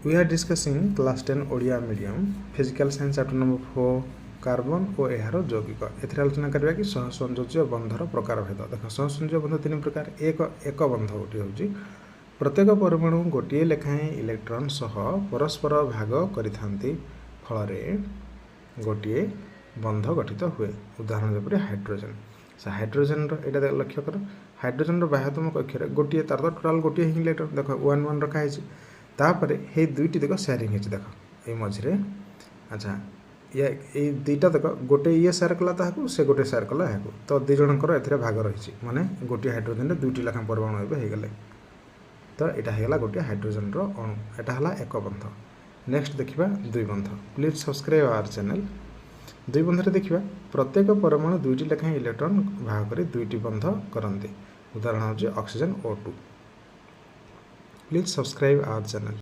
We are discussing class 10 Odia medium physical science chapter number 4 carbon और यार यौगिक एथि आलोचना करवा कि सहसंयोज्य बंधर प्रकार भेद देख सहसंयोज्य बंध तीन प्रकार एक बंध गोटे हूँ प्रत्येक परमाणु गोटे लेखाएं इलेक्ट्रॉन सह परस्पर भाग करिथांती फल गोटे बंध गठित हुए उदाहरण जपरी हाइड्रोजन हाइड्रोजन यहाँ लक्ष्य कर हाइड्रोजन बाह्यतम कक्षर गोटे तार तो टोटाल गोटे ही इलेक्ट्रॉन देख 1 1 रखाई तापर हे दुईटी देख सेयारिंग होती देख ये मझे अच्छा ये दुईटा देख गोटे ये सेयार कला ताकू से गोटे सेयार कला यहाँ तो दुई जनकर ए भाग रही माने गोटे हाइड्रोजन दुईटी लेखा परमाणु एवं तो यहाँ होगा गोटे हाइड्रोजन अणु यहाँ है एक बंध नेक्स्ट देखा दुई बंध प्लीज सब्सक्राइब आवर चैनल दुई बंधे देखा प्रत्येक परमाणु दुईटी लेखाएं इलेक्ट्रॉन भाग कर दुईटी बंध करते उदाहरण हूँ oxygen O2 please subscribe our channel.